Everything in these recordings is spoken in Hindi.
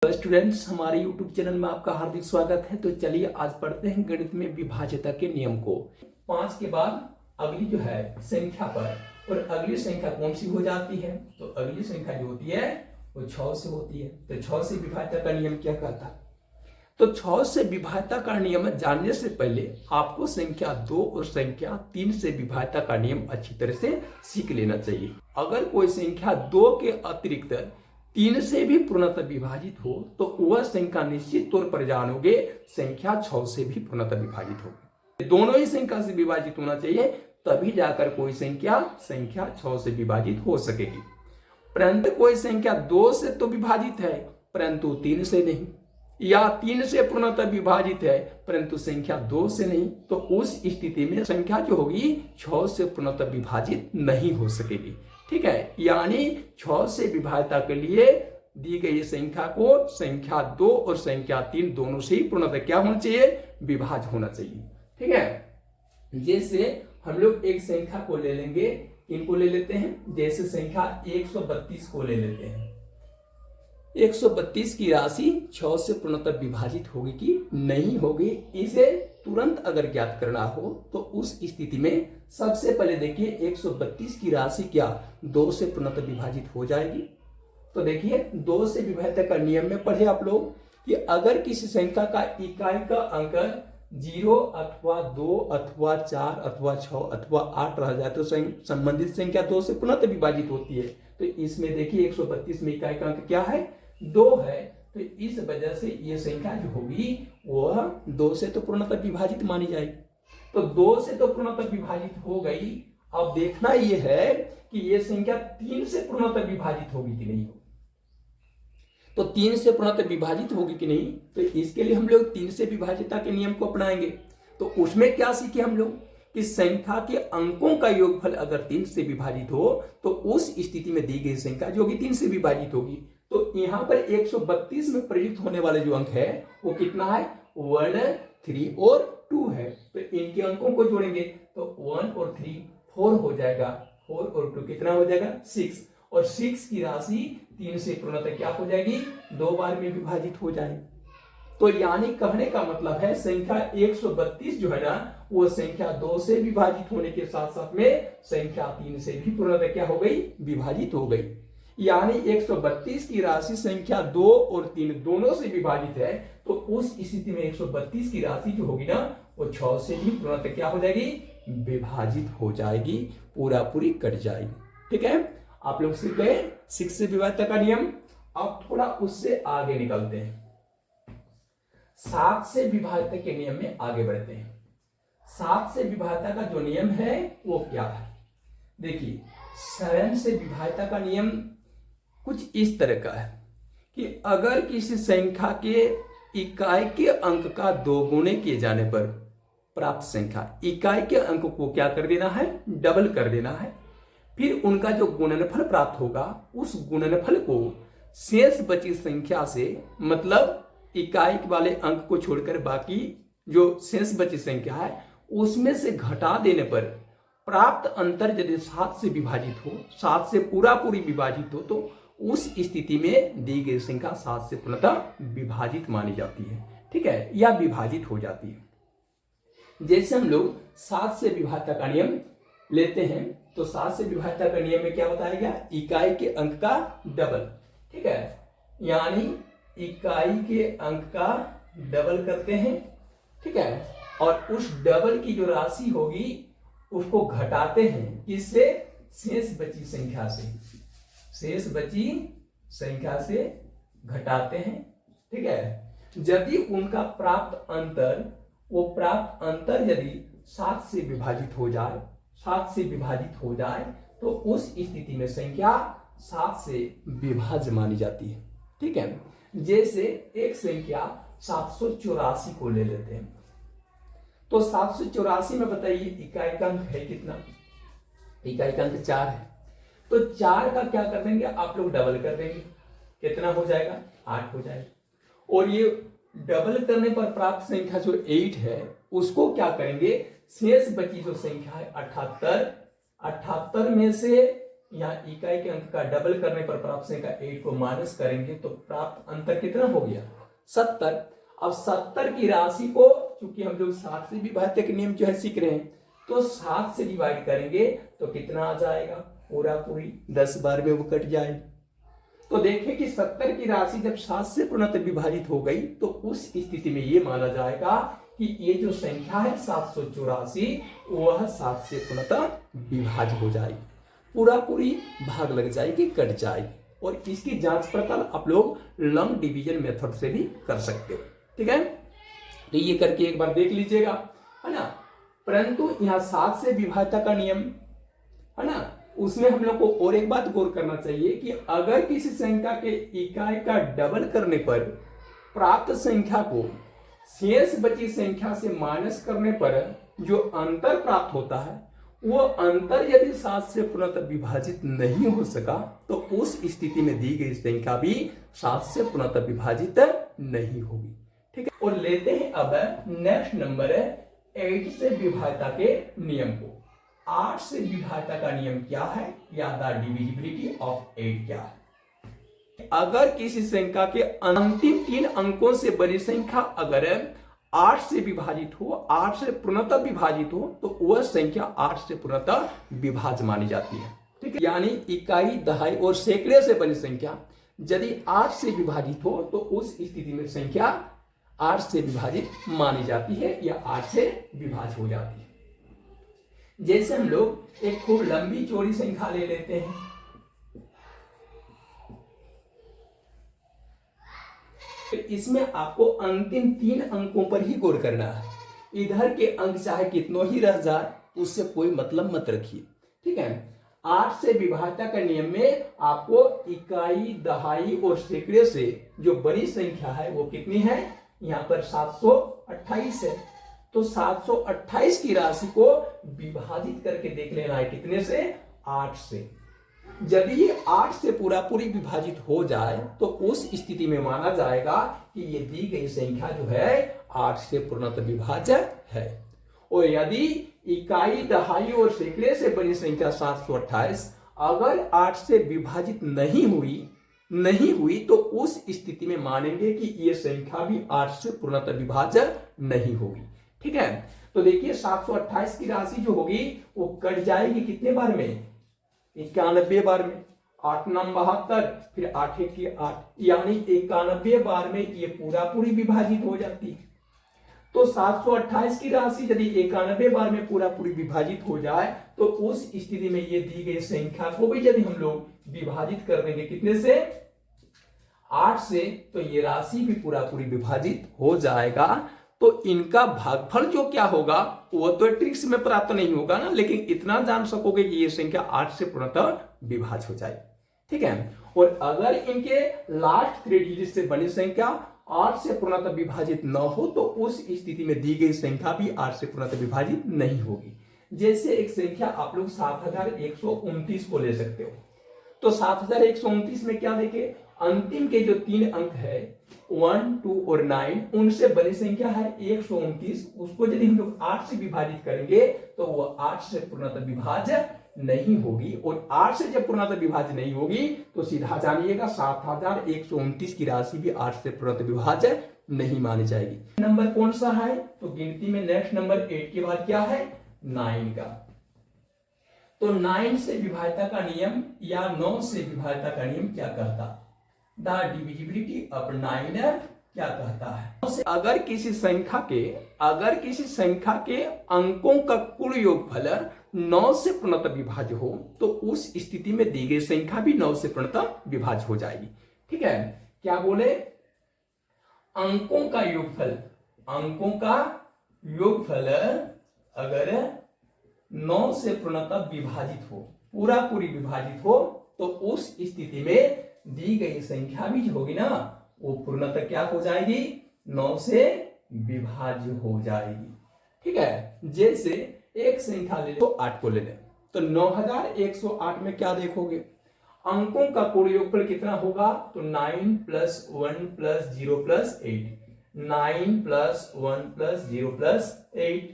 स्टूडेंट्स, हमारे YouTube चैनल में आपका हार्दिक स्वागत है। तो चलिए आज पढ़ते हैं गणित में विभाज्यता के नियम को। 5 के बाद अगली जो है संख्या पर, और अगली संख्या कौन सी हो जाती है? तो अगली संख्या जो होती है वो 6 से होती है। तो 6 से विभाज्यता का नियम क्या कहता है? तो 6 से विभाज्यता का नियम जानने से पहले आपको संख्या 2 और संख्या 3 से विभाज्यता का नियम अच्छी तरह से सीख लेना चाहिए। अगर कोई संख्या 2 के अतिरिक्त 3 से भी पूर्णतः विभाजित हो तो वह संख्या निश्चित तौर पर जानोगे संख्या 6 से भी पूर्णतः विभाजित होगी। दोनों ही संख्या से विभाजित होना चाहिए, तभी जाकर कोई संख्या 6 से विभाजित हो सकेगी। परंतु कोई संख्या 2 से तो विभाजित है परंतु 3 से नहीं, या 3 से पूर्णतः विभाजित है परंतु संख्या 2 से नहीं, तो उस स्थिति में संख्या जो होगी 6 से पूर्णतः विभाजित नहीं हो सकेगी। ठीक है, यानी 6 से विभाज्यता के लिए दी गई संख्या को संख्या 2 और संख्या 3 दोनों से ही पूर्णतः क्या होना चाहिए? विभाज्य होना चाहिए। ठीक है, जैसे हम लोग एक संख्या को ले लेंगे, इनको ले लेते हैं। जैसे संख्या 132 को ले लेते हैं। 132 की राशि 6 से पूर्णतः विभाजित होगी कि नहीं होगी, इसे तुरंत अगर ज्ञात करना हो तो उस स्थिति में सबसे पहले देखिए 132 की राशि क्या 2 से पूर्णतः विभाजित हो जाएगी। तो देखिए 2 से विभाज्यता का नियम में पढ़े आप लोग कि अगर किसी संख्या का इकाई का अंक 0 अथवा 2 अथवा 4 अथवा 6 अथवा 8 रह जाए तो संबंधित संख्या 2 से पूर्णतः विभाजित होती है। तो इसमें देखिए 132 में इकाई का अंक क्या है? 2 है। तो इस वजह से ये संख्या जो होगी वह 2 से तो पूर्णतः विभाजित मानी जाएगी। तो 2 से तो पूर्णतः विभाजित हो गई। अब देखना यह है कि ये संख्या 3 से पूर्णतः विभाजित होगी कि नहीं होगी। तो 3 से पूर्णतः विभाजित होगी कि नहीं, तो इसके लिए हम लोग 3 से विभाज्यता के नियम को अपनाएंगे। तो उसमें क्या सीखे हम लोग कि संख्या के अंकों का योगफल अगर 3 से विभाजित हो तो उस स्थिति में दी गई संख्या जो कि 3 से विभाजित होगी। तो यहाँ पर 132 में प्रयुक्त होने वाले जो अंक है वो कितना है? 1, 3 और 2 है। तो इनके अंकों को जोड़ेंगे तो 1 और 3 4 हो जाएगा, 4 और 2 कितना हो जाएगा? 6। और 6 की राशि 3 से पूर्णतः क्या हो जाएगी? 2 बार में विभाजित हो जाएगी। तो यानी कहने का मतलब है संख्या 132 जो है ना वो संख्या 2 से विभाजित होने के साथ साथ में संख्या 3 से भी पूर्णतः क्या हो गई? विभाजित हो गई। यानी 132 की राशि संख्या 2 और 3 दोनों से विभाजित है, तो उस स्थिति में 132 की राशि जो होगी ना वो 6 से भी पूर्णतः क्या हो जाएगी? विभाजित हो जाएगी, पूरा पूरी कट जाएगी। ठीक है, आप लोग सीख गए 6 से विभाज्यता का नियम। अब थोड़ा उससे आगे निकलते हैं, 7 से विभाज्यता के नियम में आगे बढ़ते हैं। 7 से विभाज्यता का जो नियम है वो क्या है? देखिए 7 से विभाज्यता का नियम कुछ इस तरह का है कि अगर किसी संख्या के इकाई के अंक का 2 गुणे किए जाने पर प्राप्त संख्या इकाई के अंक को क्या कर देना है? डबल कर देना है। फिर उनका जो गुणनफल प्राप्त होगा उस गुणनफल को शेष बची संख्या से, मतलब इकाई वाले अंक को छोड़कर बाकी जो शेष बची संख्या है उसमें से घटा देने पर प्राप्त अंतर यदि 7 से विभाजित हो, 7 से पूरा पूरी विभाजित हो, तो उस स्थिति में दी गई संख्या 7 से पूर्णतः विभाजित मानी जाती है। ठीक है, या विभाजित हो जाती है। जैसे हम लोग 7 से विभाज्यता का नियम लेते हैं तो 7 से विभाज्यता का नियम में क्या बताया गया? इकाई के अंक का डबल। ठीक है, यानी इकाई के अंक का डबल करते हैं। ठीक है, और उस डबल की जो राशि होगी उसको घटाते हैं, किससे? शेष बची संख्या से, शेष बची संख्या से घटाते हैं। ठीक है, यदि उनका प्राप्त अंतर, वो प्राप्त अंतर यदि 7 से विभाजित हो जाए, 7 से विभाजित हो जाए तो उस स्थिति में संख्या 7 से विभाज्य मानी जाती है। ठीक है, जैसे एक संख्या 784 को ले लेते हैं। तो 784 में बताइए इकाई का अंक है कितना? इकाई का अंक 4 है। तो 4 का क्या कर देंगे आप लोग? डबल कर देंगे। कितना हो जाएगा? 8 हो जाएगा। और ये डबल करने पर प्राप्त संख्या जो 8 है उसको क्या करेंगे? शेष बची जो संख्या है 78, 78 में से यहाँ इकाई के अंक का डबल करने पर प्राप्त संख्या 8 को माइनस करेंगे तो प्राप्त अंतर कितना हो गया 70। अब 70 की राशि को चूंकि हम लोग 7 से विभाज्य के नियम जो है सीख रहे हैं तो 7 से डिवाइड करेंगे तो कितना आ जाएगा पूरा पूरी 10 बार में वो कट जाएगी। तो देखें कि 70 की राशि जब 7 से पूर्णतः विभाजित हो गई तो उस स्थिति में ये माना जाएगा कि ये जो संख्या है 784 वह 7 से पूर्णतः विभाजित हो जाएगी, पूरा पूरी भाग लग जाएगी, कट जाएगी। और इसकी जांच पड़ताल आप लोग लॉन्ग डिवीजन मेथड से भी कर सकते हो। ठीक है, तो ये करके एक बार देख लीजिएगा, है ना। परंतु यहाँ 7 से विभाज्यता का नियम है ना, उसमें हम लोग को और एक बात गौर करना चाहिए कि अगर किसी संख्या के इकाई का डबल करने पर प्राप्त संख्या को शेष बची संख्या से माइनस करने पर जो अंतर प्राप्त होता है वो अंतर यदि 7 से पूर्णतः विभाजित नहीं हो सका तो उस स्थिति में दी गई संख्या भी 7 से पूर्णतः विभाजित नहीं होगी। ठीक है, और लेते हैं अब नेक्स्ट नंबर 8 से विभाज्यता के नियम को। 8 से विभाज्यता का नियम क्या है या द डिविजिबिलिटी ऑफ 8 क्या है। अगर किसी संख्या के अंतिम 3 अंकों से बड़ी संख्या अगर 8 से विभाजित हो, 8 से पूर्णतः विभाजित हो तो वह संख्या 8 से पूर्णतः विभाज्य मानी जाती है। ठीक है, यानी इकाई, दहाई और सैकड़े से बड़ी संख्या यदि 8 से विभाजित हो तो उस स्थिति में संख्या 8 से विभाजित मानी जाती है या 8 से विभाज्य हो जाती है। जैसे हम लोग एक खूब लंबी चौड़ी संख्या ले लेते हैं, तो इसमें आपको अंतिम 3 अंकों पर ही गौर करना है। इधर के अंक चाहे कितनों ही रह जाए उससे कोई मतलब मत रखिए। ठीक है, 8 से विभाज्यता का नियम में आपको इकाई, दहाई और सैकड़े से जो बड़ी संख्या है वो कितनी है, यहाँ पर 728 है। तो 728 की राशि को विभाजित करके देख लेना है कितने से, 8 से। यदि ये 8 से पूरा पूरी विभाजित हो जाए तो उस स्थिति में माना जाएगा कि ये दी गई संख्या जो है 8 से पूर्णतः विभाज्य है। और यदि इकाई, दहाई और सैकड़े से बड़ी संख्या 728 अगर 8 से विभाजित नहीं हुई तो उस स्थिति में मानेंगे कि ये संख्या भी 8 से पूर्णतः विभाज्य नहीं होगी। ठीक है, तो देखिए 728 की राशि जो होगी वो कट जाएगी कितने बार में, 91 बार में। 8 9 72, फिर 8 1 8, यानी 91 बार में ये पूरा पूरी विभाजित हो जाती है। तो 728 की राशि यदि 91 बार में पूरा पूरी विभाजित हो जाए तो उस स्थिति में ये दी गई संख्या को भी यदि हम लोग विभाजित कर देंगे कितने से, 8 से, तो ये राशि भी पूरा पूरी विभाजित हो जाएगा। तो इनका भागफल जो क्या होगा वो तो ट्रिक्स में प्राप्त नहीं होगा ना, लेकिन इतना जान सकोगे कि ये संख्या 8 से पूर्णतः विभाज्य हो जाए। ठीक है, और अगर इनके लास्ट 3 डिजिट से बनी संख्या 8 से पूर्णतः विभाजित न हो तो उस स्थिति में दी गई संख्या भी 8 से पूर्णतः विभाजित नहीं होगी। जैसे एक संख्या आप लोग 7129 को ले सकते हो, तो 7129 में क्या देखे, अंतिम के जो 3 अंक है 1 2 और 9 उनसे बड़ी संख्या है 129, उसको यदि हम लोग 8 से विभाजित करेंगे तो वो 8 से पूर्णतः विभाज्य नहीं होगी। और 8 से जब पूर्णतः विभाज्य नहीं होगी तो सीधा जानिएगा 7129 की राशि भी 8 से पूर्णतः विभाज्य नहीं मानी जाएगी। नंबर कौन सा है, तो गिनती में नेक्स्ट नंबर 8 के बाद क्या है, 9 का। तो 9 से विभाज्यता का नियम या 9 से विभाज्यता का नियम क्या कहता, द डिविजिबिलिटी ऑफ 9 क्या कहता है। अगर किसी संख्या के अंकों का कुल योगफल 9 से पूर्णतः विभाज्य हो तो उस स्थिति में दी गई संख्या भी 9 से पूर्णतः विभाज्य हो जाएगी। ठीक है, क्या बोले, अंकों का योगफल अगर 9 से पूर्णतः विभाजित हो, पूरा पूरी विभाजित हो, तो उस स्थिति में दी गई संख्या भी जो होगी ना वो पूर्णतः क्या हो जाएगी, 9 से विभाज्य हो जाएगी। ठीक है, जैसे एक संख्या ले ले तो 8 को ले ले, तो 9108 में क्या देखोगे, अंकों का कुल योगफल कितना होगा, तो 9 + 1 + 0 + 8, 9 + 1 + 0 + 8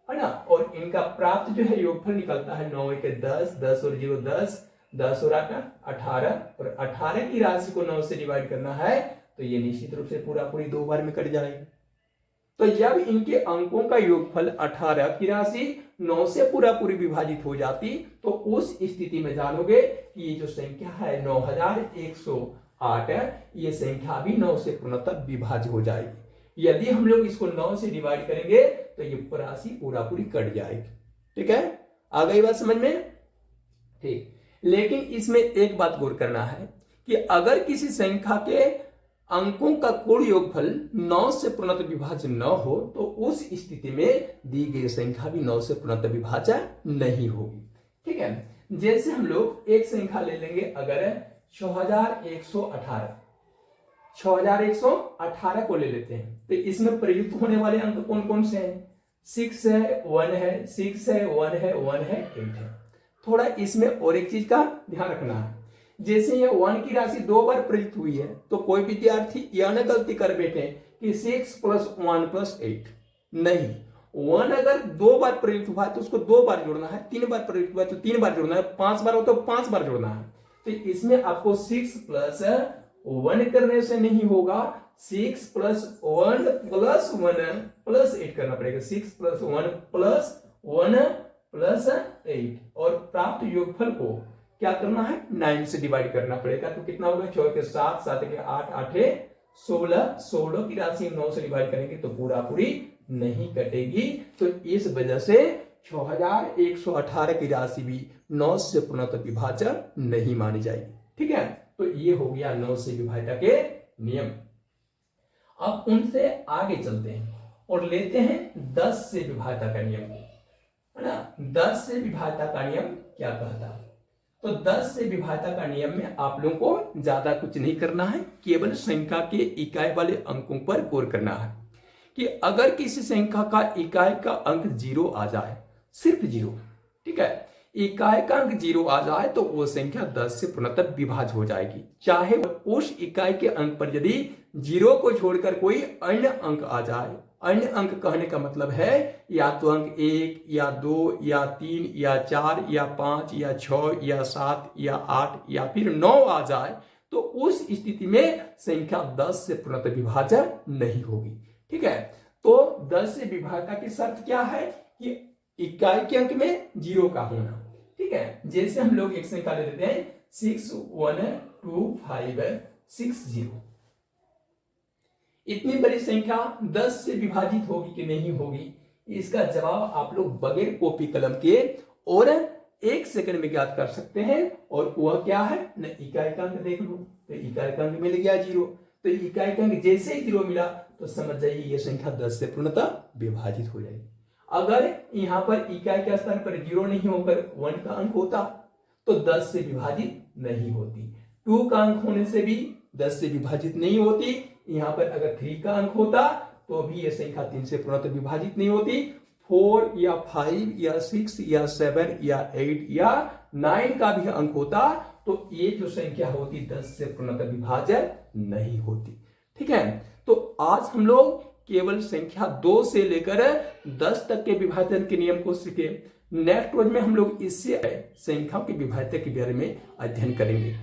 है ना। और इनका प्राप्त जो है योगफल निकलता है 9 1 10, 10 और 0 10, 10 और 8 18, और 18 की राशि को 9 से डिवाइड करना है तो ये निश्चित रूप से पूरा पूरी 2 बार में कट जाएगी। तो जब इनके अंकों का योगफल 18 की राशि 9 से पूरा पूरी विभाजित हो जाती तो उस स्थिति में जानोगे कि ये जो संख्या है 9108, ये संख्या भी 9 से पूर्णतः विभाज्य हो जाएगी। यदि हम लोग इसको 9 से डिवाइड करेंगे तो ये राशि पूरा पूरी कट जाएगी। ठीक है, आ गई बात समझ में? ठीक, लेकिन इसमें एक बात गौर करना है कि अगर किसी संख्या के अंकों का कुल योगफल 9 से पूर्णतः विभाज्य न हो तो उस स्थिति में दी गई संख्या भी 9 से पूर्णतः विभाज्य नहीं होगी। ठीक है, जैसे हम लोग एक संख्या ले लेंगे, अगर 6118 को ले लेते हैं तो इसमें प्रयुक्त होने वाले अंक कौन कौन से हैं? 6 है, 1 है, 6 है, 1 है, 1 है, 8 है। थोड़ा इसमें और एक चीज का ध्यान रखना है, जैसे ये 1 की राशि 2 बार प्रयुक्त हुई है तो कोई विद्यार्थी यह न गलती कर बैठे कि 6 + 1 + 8, नहीं, 1 अगर 2 बार प्रयुक्त हुआ है तो उसको 2 बार जोड़ना है, 3 बार प्रयुक्त हुआ है तो 3 बार जोड़ना है, 5 बार हो तो 5 बार जोड़ना है। तो इसमें आपको 6 + 1 करने से नहीं होगा, 6 + 1 + 1 + 8 करना पड़ेगा, 6 + 1 + 1 + 8, और प्राप्त योगफल को क्या करना है? 9 से डिवाइड करना पड़ेगा। तो कितना होगा? 4 के 7, 7 के 8, 8 16, 16 की राशि 9 से डिवाइड करेंगे तो पूरा पूरी नहीं कटेगी। तो इस वजह से 6118 की राशि भी 9 से पूर्णतः विभाज्य नहीं मानी जाएगी। ठीक है, तो ये हो गया 9 से विभाज्यता के नियम। अब उनसे आगे चलते हैं और लेते हैं 10 से विभाज्यता का नियम, है ना। 10 से विभाज्यता का नियम क्या कहता है? तो 10 से विभाज्यता का नियम में आप लोगों को ज्यादा कुछ नहीं करना है, केवल संख्या के इकाई वाले अंकों पर गौर करना है कि अगर किसी संख्या का इकाई का अंक 0 आ जाए, सिर्फ 0, ठीक है, इकाई का अंक 0 आ जाए तो वो संख्या 10 से पूर्णतः विभाज्य हो जाएगी। चाहे उस इकाई के अंक पर यदि 0 को छोड़कर कोई अन्य अंक आ जाए, अन्य अंक कहने का मतलब है या तो अंक 1 या 2 या 3 या 4 या 5 या 6 या 7 या 8 या फिर 9 आ जाए तो उस स्थिति में संख्या 10 से पूर्णतः विभाज्य नहीं होगी। ठीक है, तो 10 से विभाज्यता की शर्त क्या है कि इकाई के अंक में 0 का होना। ठीक है, जैसे हम लोग एक संख्या ले लेते हैं 612560, इतनी बड़ी संख्या 10 से विभाजित होगी कि नहीं होगी, इसका जवाब आप लोग बगैर कॉपी कलम के और 1 सेकंड में ज्ञात कर सकते हैं। और वह क्या है न, इकाई का अंक देख लो, तो इकाई का अंक मिल गया 0, तो इकाई का अंक जैसे ही 0 मिला तो समझ जाइए ये संख्या 10 से पूर्णतः विभाजित हो जाएगी। अगर यहां पर इकाई के स्थान पर 0 नहीं होकर 1 का अंक होता तो 10 से विभाजित नहीं होती, 2 का अंक होने से भी 10 से विभाजित नहीं होती, यहां पर अगर 3 का अंक होता तो भी यह संख्या 3 से पूर्णतः विभाजित नहीं होती, 4 या 5 या 6 या 7 या 8 या 9 का भी अंक होता तो ये जो संख्या होती 10 से पूर्णतः विभाज्य नहीं होती। ठीक है, तो आज हम लोग केवल संख्या 2 से लेकर 10 तक के विभाजन के नियम को सीखे। नेक्स्ट रोज में हम लोग इससे संख्याओं की विभाज्यता के बारे में अध्ययन करेंगे।